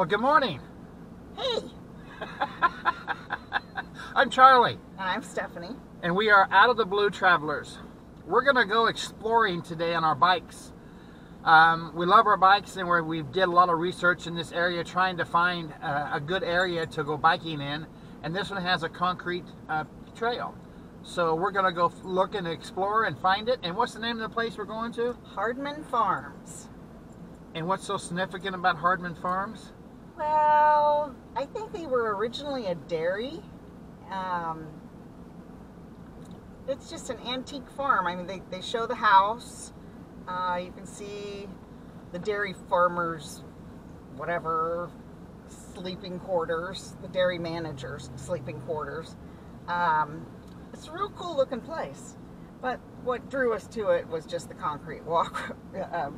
Well, good morning. Hey. I'm Charlie. And I'm Stephanie. And we are Out of the Blue Travelers. We're going to go exploring today on our bikes. We love our bikes, and we did a lot of research in this area trying to find a good area to go biking in. And this one has a concrete trail. So we're going to go look and explore and find it. And what's the name of the place we're going to? Hardman Farms. And what's so significant about Hardman Farms? Well, I think they were originally a dairy. It's just an antique farm. I mean, they show the house. You can see the dairy farmers, whatever, sleeping quarters, the dairy managers' sleeping quarters. It's a real cool looking place. But what drew us to it was just the concrete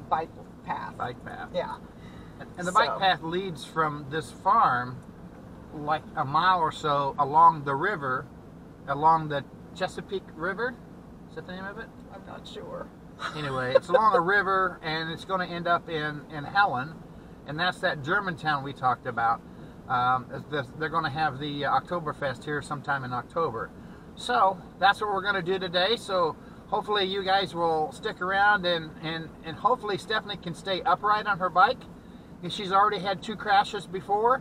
bike path. Bike path. Yeah. And the bike path leads from this farm like a mile or so along the river, along the Chesapeake River. Is that the name of it? I'm not sure. Anyway, it's along a river, and it's going to end up in Helen, and that's that Germantown we talked about. They're going to have the Oktoberfest here sometime in October. So that's what we're going to do today. So hopefully you guys will stick around, and hopefully Stephanie can stay upright on her bike. She's already had 2 crashes before,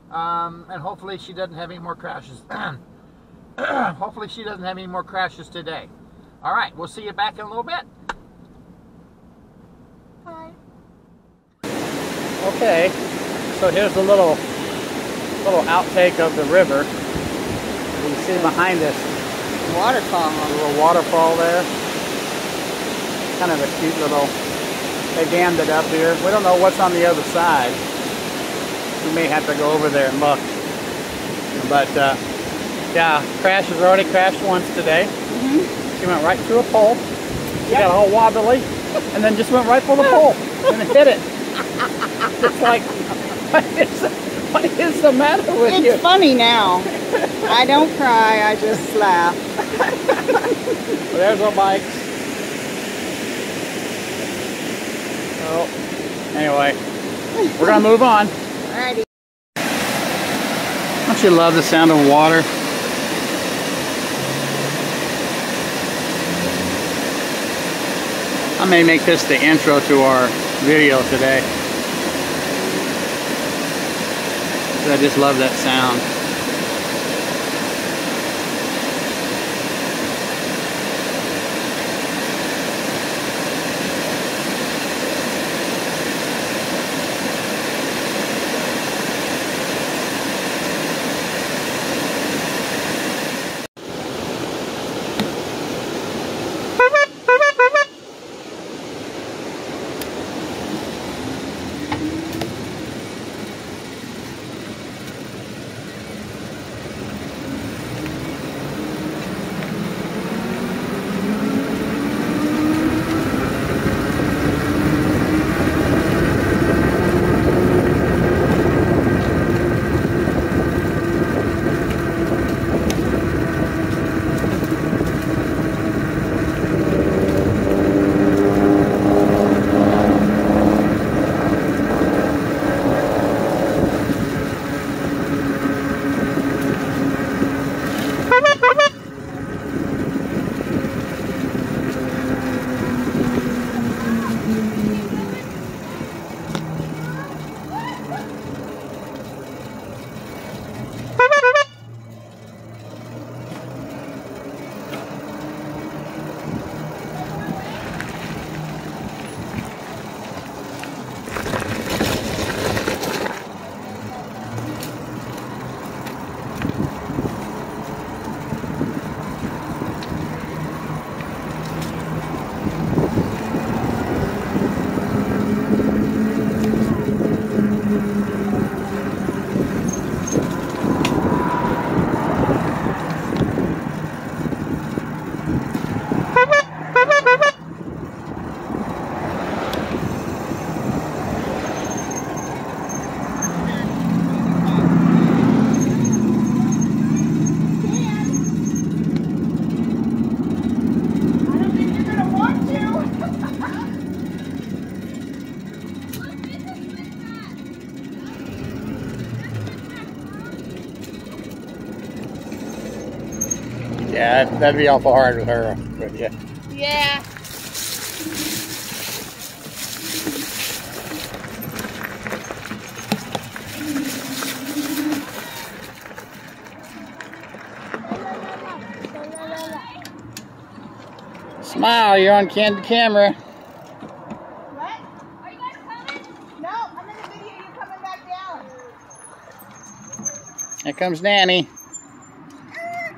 and hopefully she doesn't have any more crashes. Hopefully she doesn't have any more crashes today. All right, we'll see you back in a little bit. Bye. Okay, so here's a little outtake of the river. You can see behind us Waterfall. a little waterfall there. Kind of a cute little. They dammed it up here. We don't know what's on the other side. We may have to go over there and look. But yeah, Crash has already crashed once today. She went right through a pole. She got all wobbly, and then just went right for the pole and hit it. It's like, what is the matter with you? It's funny now. I don't cry, I just laugh. Well, there's our bikes. So, anyway, we're going to move on. Alrighty. Don't you love the sound of water? I may make this the intro to our video today. I just love that sound. Yeah, that'd be awful hard with her. But yeah. Yeah. Smile, you're on camera. What? Are you guys coming? No, I'm in the video. You're coming back down. Here comes Nanny.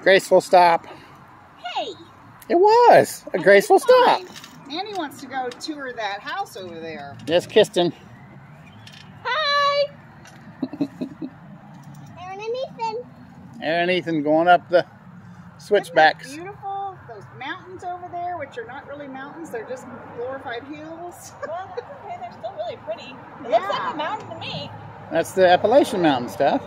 Graceful stop. Hey. It was a graceful stop. Nanny wants to go tour that house over there. Yes, Kristen. Hi. Aaron and Ethan. Aaron and Ethan going up the switchbacks. Isn't that beautiful? Those mountains over there, which are not really mountains, they're just glorified hills. Well, that's okay. They're still really pretty. It Yeah. looks like a mountain to me. That's the Appalachian Mountain stuff.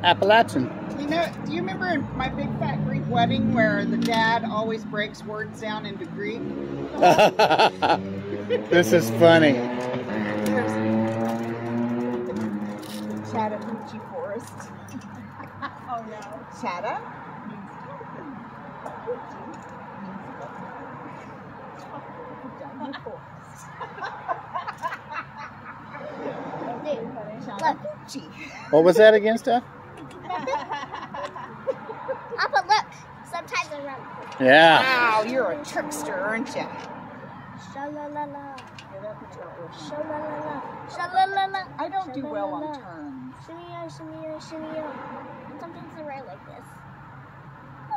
Appalachian. You know, do you remember in My Big Fat Greek Wedding where the dad always breaks words down into Greek? This is funny. There's the Chattahoochee Forest. Oh no. Chatta? Chattahoochee. What was that again, stuff? Papa, look. Sometimes I run. Yeah. Wow, you're a trickster, aren't you? Sha-la-la-la. Sha-la-la-la. Sha-la-la-la. I don't do well on turns. Shimmy-ya, shimmy-ya, shimmy-ya. Sometimes I ride like this.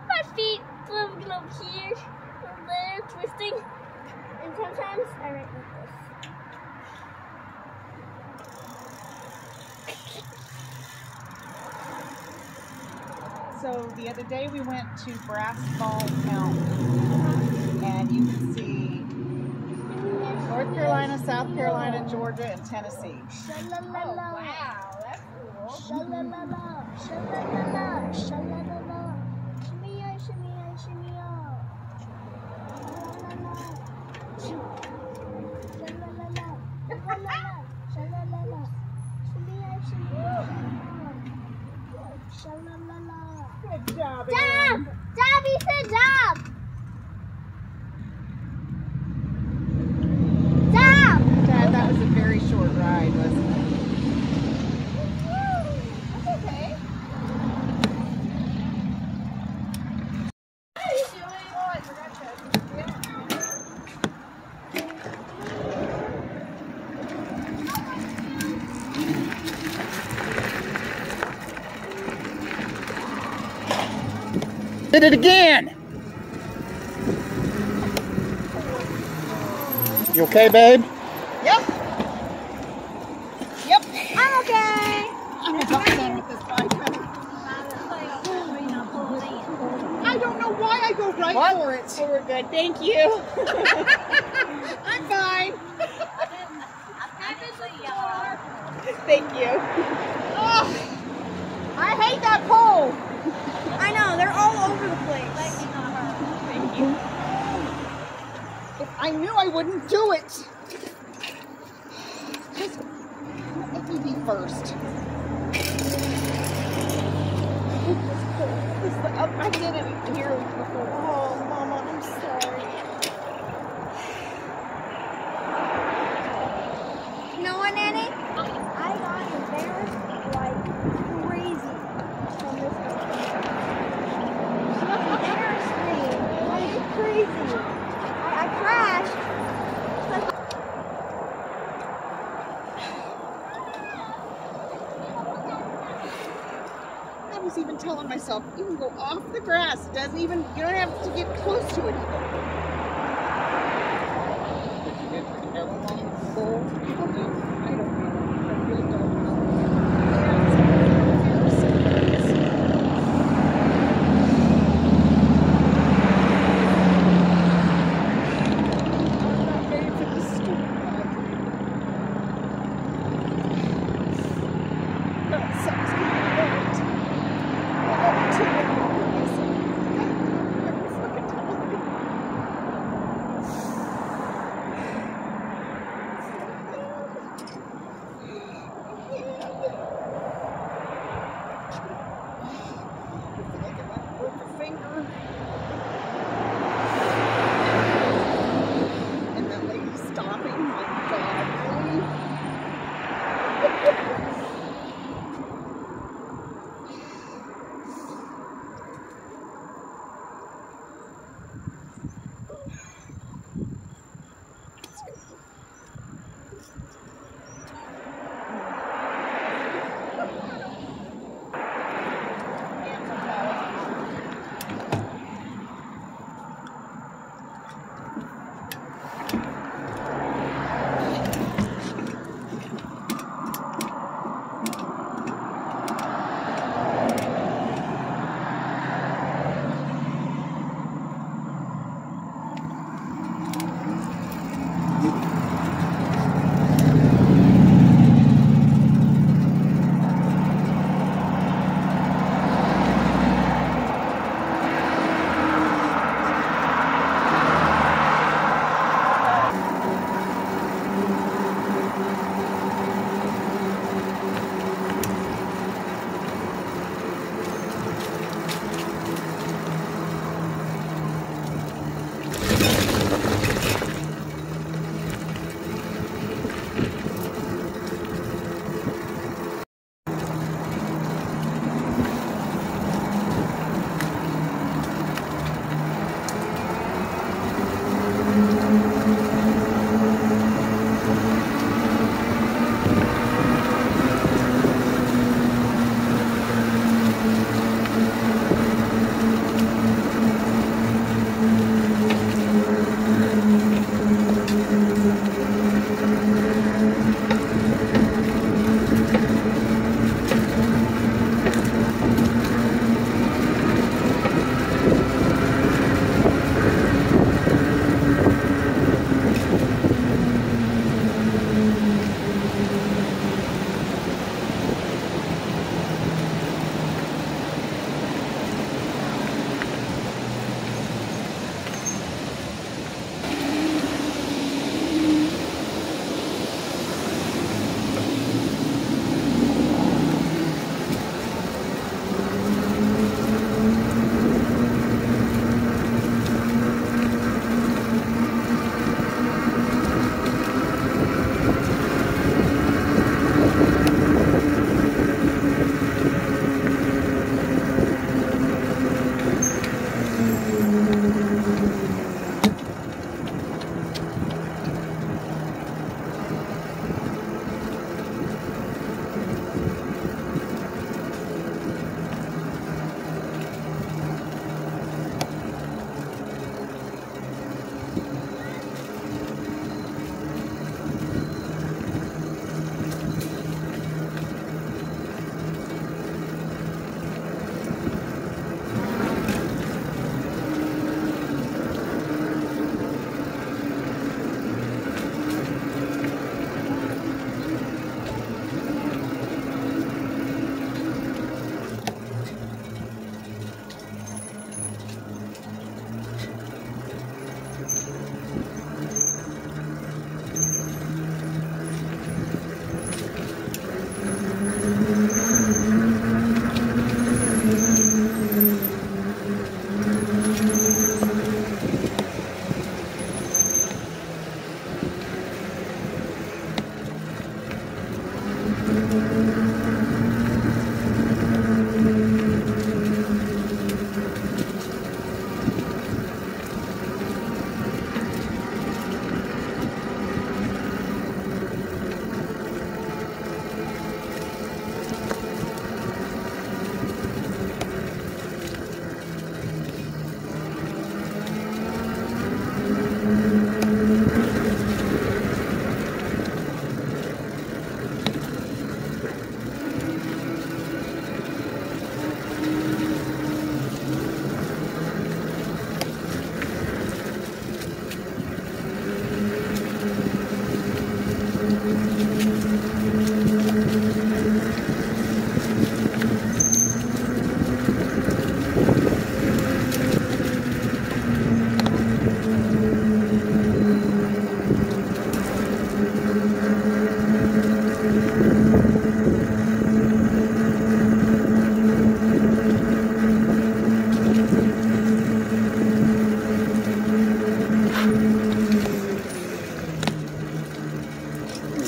My feet moving up here, up there, twisting. And sometimes I ride like this. So the other day we went to Brass Falls Mountain, and you can see North Carolina, South Carolina, Georgia, and Tennessee. Sha-la-la-la. Wow, that's cool. Sha-la-la-la. Sha-la-la-la. Sha-la-la-la. Shimmy-ya, shimmy-ya, shimmy-ya. Sha-la-la-la. Sha-la-la-la. Sha-la-la-la. Shimmy-ya, shimmy-ya, shimmy-ya. Sha-la-la-la. Good job, Job! Aaron. Job, he said job! Job! Dad, that was a very short ride, wasn't it? That's okay. What are you doing? Oh, I forgot to. Did it again. You okay, babe? Yep. Yep. I'm okay. I'm done with this bike. I don't know why I go right for it. Oh, we're good. Thank you. I'm fine. Thank you. Oh, I hate that pole. I know, they're all over the place. Thank you. If I knew I wouldn't do it. Just let me be first. I did it here before. Oh, Mama, I'm sorry. You know what, Nanny? I got embarrassed like crazy from this one. She embarrassed me like crazy. I crashed. I was even telling myself, you can go off the grass. It doesn't even, you don't have to get close to it even. Did you get your Helen on the pole? I don't know. I really don't know. I'm not ready for this stupid ride. That sucks.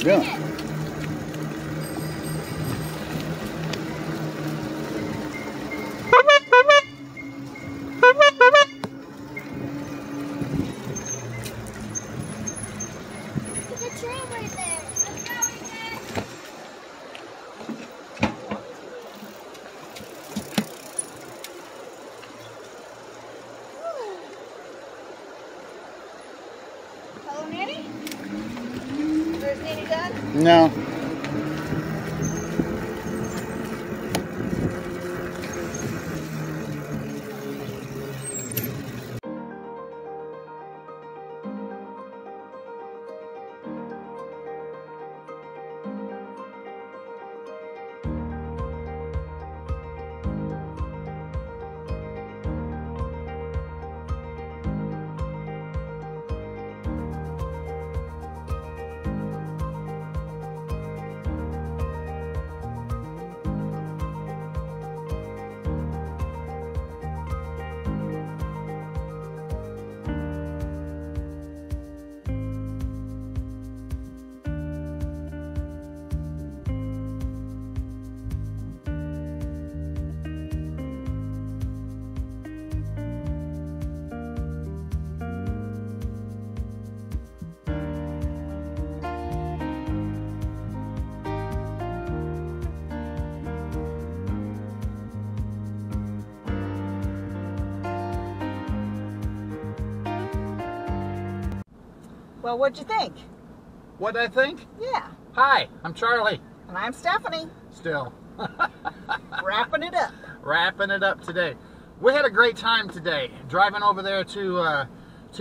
Yeah. There's a train right there. Let's go, Ethan. Hello, Nanny? There's Nanny done? No. Well, what'd you think? What'd I think? Yeah. Hi, I'm Charlie. And I'm Stephanie. Still. Wrapping it up. Wrapping it up today. We had a great time today. Driving over there to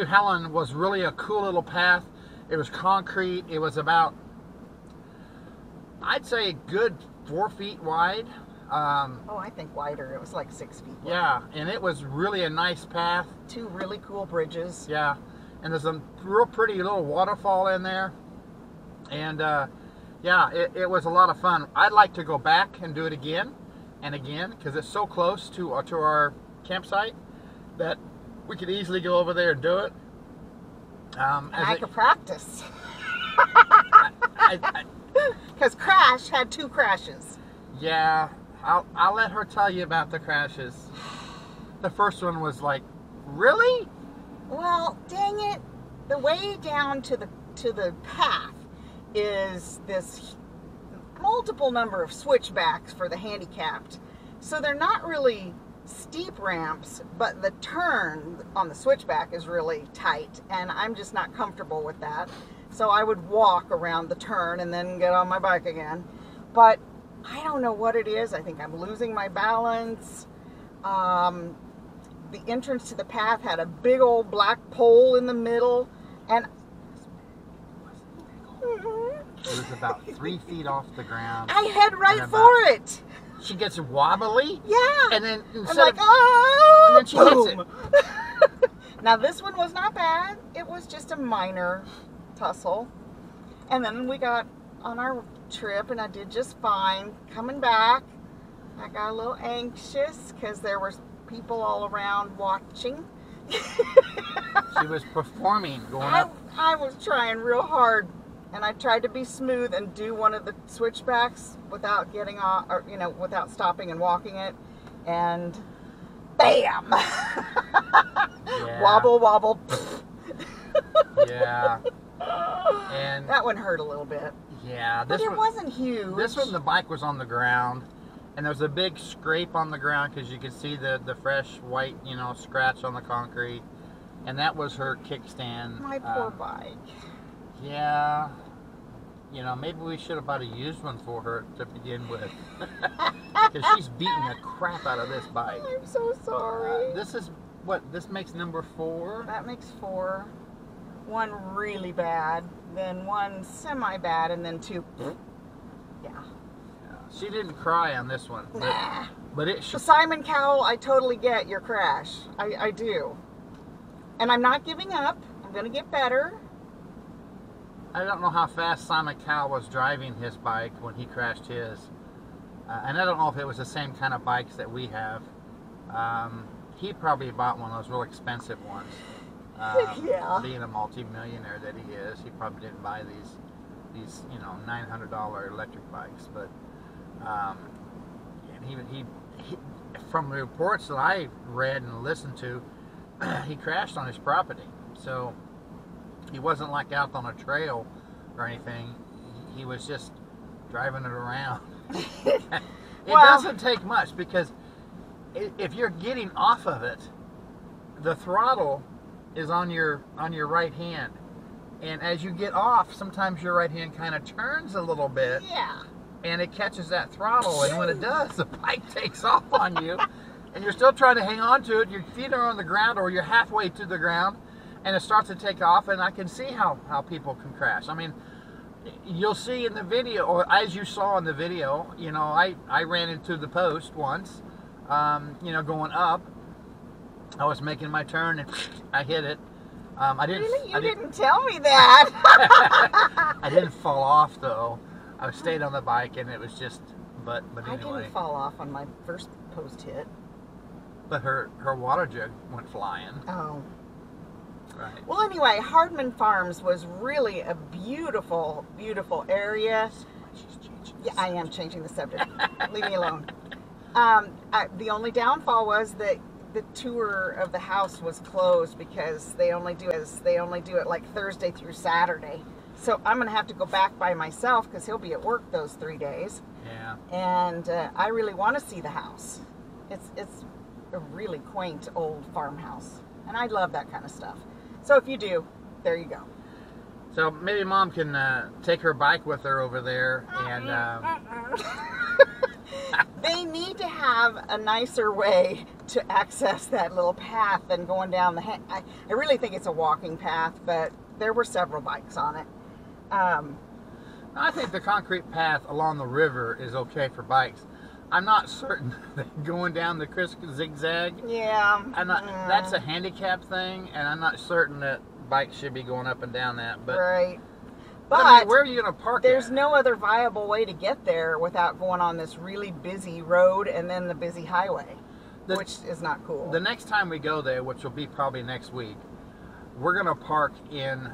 Helen was really a cool little path. It was concrete. It was about, I'd say, a good 4 feet wide. Oh, I think wider. It was like 6 feet wide. Yeah, and it was really a nice path. 2 really cool bridges. Yeah, and there's a real pretty little waterfall in there. And yeah, it was a lot of fun. I'd like to go back and do it again and again because it's so close to our campsite that we could easily go over there and do it. And I could practice. I Because Crash had 2 crashes. yeah, I'll let her tell you about the crashes. The first one was like, really? Well, dang it. The way down to the path is this multiple number of switchbacks for the handicapped. So they're not really steep ramps, but the turn on the switchback is really tight, and I'm just not comfortable with that. So I would walk around the turn and then get on my bike again. But I don't know what it is. I think I'm losing my balance. The entrance to the path had a big old black pole in the middle, and It was about 3 feet off the ground. I head right for it. She gets wobbly. Yeah. And then I'm instead like, of, oh, and then she hits boom. Now this one was not bad. It was just a minor tussle. And then we got on our trip and I did just fine. Coming back, I got a little anxious because there were people all around watching. she was performing, going up. I was trying real hard, and I tried to be smooth and do one of the switchbacks without getting off, or without stopping and walking it, and bam! Yeah. Wobble, wobble. Yeah. And That one hurt a little bit. yeah, But this it one, wasn't huge. this one, the bike was on the ground, and there was a big scrape on the ground because you could see the fresh white, scratch on the concrete. and that was her kickstand. My poor bike. Yeah, you know, maybe we should have bought a used one for her to begin with, because she's beating the crap out of this bike. I'm so sorry. This is what, this makes number 4. That makes 4. One really bad, then one semi-bad, and then 2. Yeah. She didn't cry on this one, but it The should. Simon Cowell, I totally get your crash. I do. And I'm not giving up. I'm going to get better. I don't know how fast Simon Cowell was driving his bike when he crashed his. And I don't know if it was the same kind of bikes that we have. He probably bought one of those real expensive ones. Yeah. Being a multi-millionaire that he is, he probably didn't buy these you know, $900 electric bikes. But and he from the reports that I read and listened to, he crashed on his property. So he wasn't like out on a trail or anything. He was just driving it around. It doesn't take much, because if you're getting off of it, the throttle is on your right hand, and as you get off, sometimes your right hand kind of turns a little bit. Yeah. And it catches that throttle, and when it does, the bike takes off on you, and you're still trying to hang on to it. Your feet are on the ground, or you're halfway to the ground, and it starts to take off. And I can see how people can crash. I mean, you'll see in the video, or as you saw in the video, you know, I ran into the post once, you know, going up. I was making my turn, and I hit it. I didn't. Really? You didn't tell me that. I didn't fall off though. I stayed on the bike, and it was just, but I anyway. didn't fall off on my first post hit. But her water jug went flying. Oh. Right. Well, anyway, Hardman Farms was really a beautiful, beautiful area. Yeah, I am changing the subject. Leave me alone. The only downfall was that the tour of the house was closed, because they only do it like Thursday through Saturday. So I'm going to have to go back by myself, because he'll be at work those 3 days. Yeah. And I really want to see the house. It's a really quaint old farmhouse, and I love that kind of stuff. So if you do, there you go. So maybe Mom can take her bike with her over there, and they need to have a nicer way to access that little path than going down the I really think it's a walking path, but there were several bikes on it. I think the concrete path along the river is okay for bikes. I'm not certain that going down the zigzag. Yeah. That's a handicap thing, and I'm not certain that bikes should be going up and down that. But right. But I mean, where are you going to park? There's no other viable way to get there without going on this really busy road and then the busy highway, which is not cool. The next time we go there, which will be probably next week, we're going to park in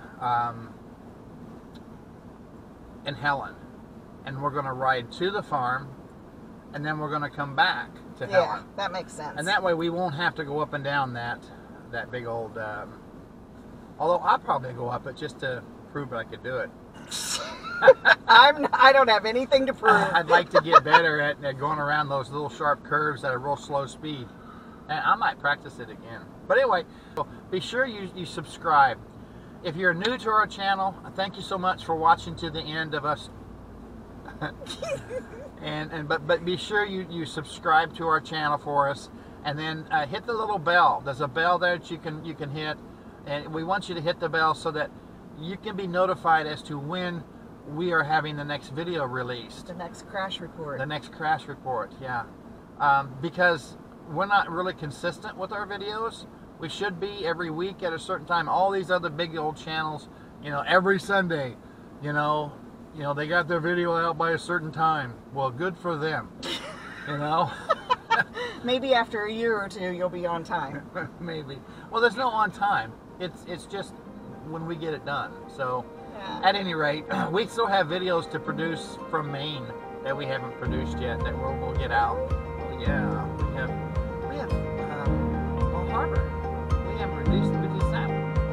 Helen, and we're going to ride to the farm, and then we're going to come back to Helen. Yeah, that makes sense. And that way we won't have to go up and down that big old. Although I'll probably go up it just to prove that I could do it. I don't have anything to prove. I'd like to get better at going around those little sharp curves at a real slow speed, and I might practice it again. But anyway, be sure you subscribe. If you're new to our channel, thank you so much for watching to the end of us. But be sure you subscribe to our channel for us, and then hit the little bell. There's a bell there that you can hit, and we want you to hit the bell so that you can be notified as to when we are having the next video released. The next crash report. The next crash report, yeah. Because we're not really consistent with our videos. We should be every week at a certain time. All these other big old channels, you know, every Sunday, you know, they got their video out by a certain time. Well, good for them, you know. Maybe after a year or two, you'll be on time. Maybe. Well, there's no on time. It's just when we get it done. So, yeah. At any rate, we still have videos to produce from Maine that we haven't produced yet that we'll get out. Yeah, we have Ball Harbor. We haven't released that.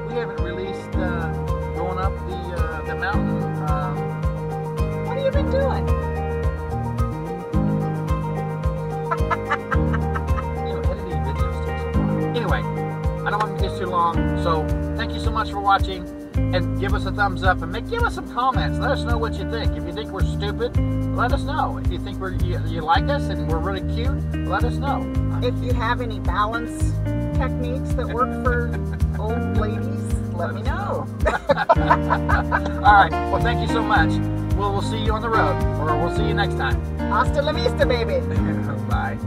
We haven't released going up the mountain. What have you been doing? Editing videos takes a while. Anyway, I don't want to get too long. So thank you so much for watching, and give us a thumbs up, and give us some comments. Let us know what you think. If you think we're stupid, let us know. If you think you like us and we're really cute, let us know. If you have any balance techniques that work for old ladies, let me know. All right. Well, thank you so much. We'll see you on the road, or we'll see you next time. Hasta la vista, baby. Bye.